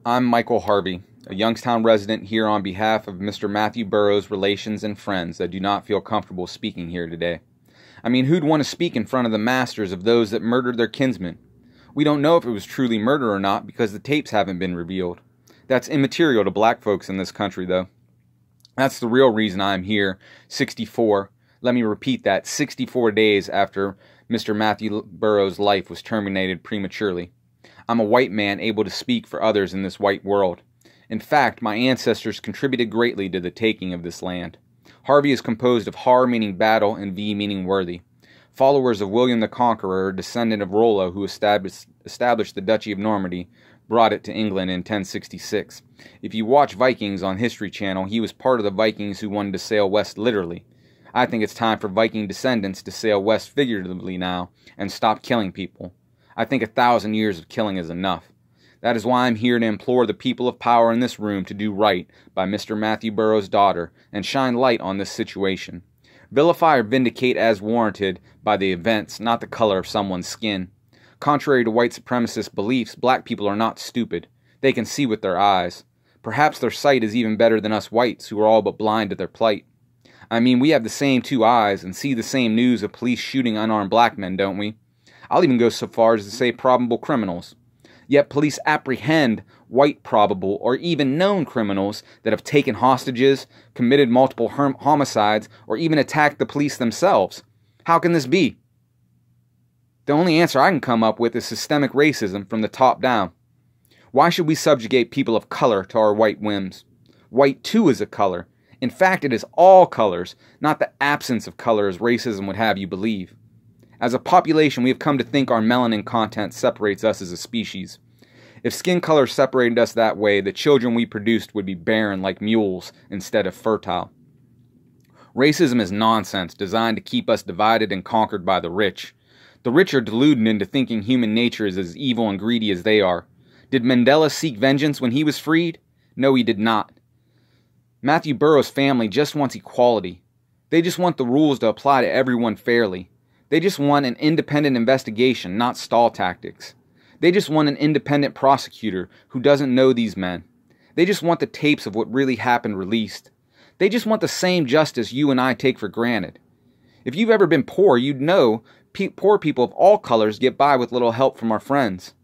I'm Michael Harvey, a Youngstown resident here on behalf of Mr. Matthew Burroughs' relations and friends that do not feel comfortable speaking here today. I mean, who'd want to speak in front of the masters of those that murdered their kinsmen? We don't know if it was truly murder or not because the tapes haven't been revealed. That's immaterial to black folks in this country, though. That's the real reason I'm here, 64. Let me repeat that, 64 days after Mr. Matthew Burroughs' life was terminated prematurely. I'm a white man able to speak for others in this white world. In fact, my ancestors contributed greatly to the taking of this land. Harvey is composed of Har meaning battle and V meaning worthy. Followers of William the Conqueror, a descendant of Rollo who established the Duchy of Normandy, brought it to England in 1066. If you watch Vikings on History Channel, he was part of the Vikings who wanted to sail west literally. I think it's time for Viking descendants to sail west figuratively now and stop killing people. I think 1,000 years of killing is enough. That is why I'm here to implore the people of power in this room to do right by Mr. Matthew Burroughs' daughter and shine light on this situation. Vilify or vindicate as warranted by the events, not the color of someone's skin. Contrary to white supremacist beliefs, black people are not stupid. They can see with their eyes. Perhaps their sight is even better than us whites who are all but blind to their plight. I mean, we have the same two eyes and see the same news of police shooting unarmed black men, don't we? I'll even go so far as to say probable criminals. Yet police apprehend white probable or even known criminals that have taken hostages, committed multiple homicides, or even attacked the police themselves. How can this be? The only answer I can come up with is systemic racism from the top down. Why should we subjugate people of color to our white whims? White too is a color. In fact, it is all colors, not the absence of color as racism would have you believe. As a population, we have come to think our melanin content separates us as a species. If skin color separated us that way, the children we produced would be barren like mules instead of fertile. Racism is nonsense designed to keep us divided and conquered by the rich. The rich are deluded into thinking human nature is as evil and greedy as they are. Did Mandela seek vengeance when he was freed? No, he did not. Matthew Burroughs' family just wants equality. They just want the rules to apply to everyone fairly. They just want an independent investigation, not stall tactics. They just want an independent prosecutor who doesn't know these men. They just want the tapes of what really happened released. They just want the same justice you and I take for granted. If you've ever been poor, you'd know poor people of all colors get by with little help from our friends.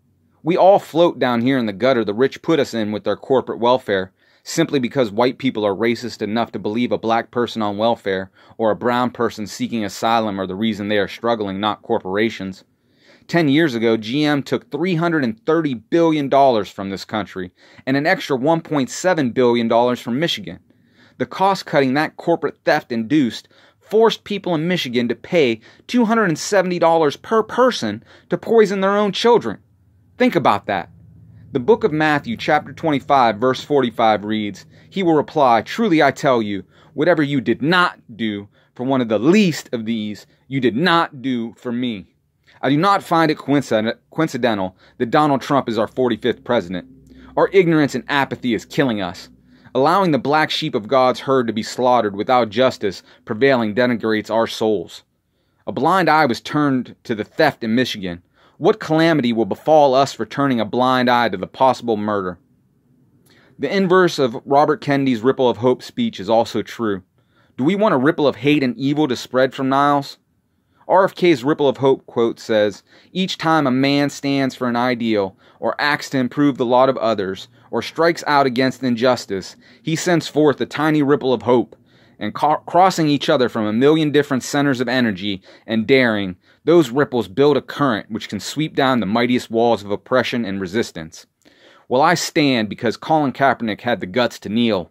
We all float down here in the gutter the rich put us in with their corporate welfare, simply because white people are racist enough to believe a black person on welfare or a brown person seeking asylum are the reason they are struggling, not corporations. 10 years ago, GM took $330 billion from this country and an extra $1.7 billion from Michigan. The cost cutting that corporate theft induced forced people in Michigan to pay $270 per person to poison their own children. Think about that. The book of Matthew, chapter 25, verse 45 reads, "He will reply, 'Truly I tell you, whatever you did not do for one of the least of these, you did not do for me.'" I do not find it coincidental that Donald Trump is our 45th president. Our ignorance and apathy is killing us. Allowing the black sheep of God's herd to be slaughtered without justice prevailing denigrates our souls. A blind eye was turned to the theft in Michigan. What calamity will befall us for turning a blind eye to the possible murder? The inverse of Robert Kennedy's ripple of hope speech is also true. Do we want a ripple of hate and evil to spread from Niles? RFK's ripple of hope quote says, "Each time a man stands for an ideal, or acts to improve the lot of others, or strikes out against injustice, he sends forth a tiny ripple of hope, and crossing each other from a million different centers of energy and daring, those ripples build a current which can sweep down the mightiest walls of oppression and resistance." Well, I stand because Colin Kaepernick had the guts to kneel.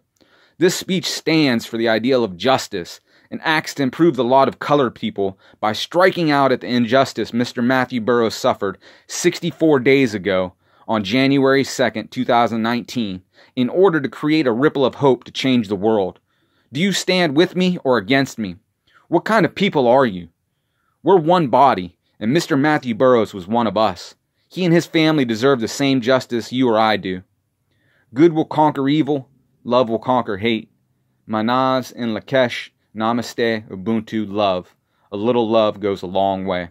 This speech stands for the ideal of justice and acts to improve the lot of colored people by striking out at the injustice Mr. Matthew Burroughs suffered 64 days ago on January 2nd, 2019, in order to create a ripple of hope to change the world. Do you stand with me or against me? What kind of people are you? We're one body, and Mr. Matthew Burroughs was one of us. He and his family deserve the same justice you or I do. Good will conquer evil, love will conquer hate. Manaz in Lakesh, Namaste, Ubuntu, love. A little love goes a long way.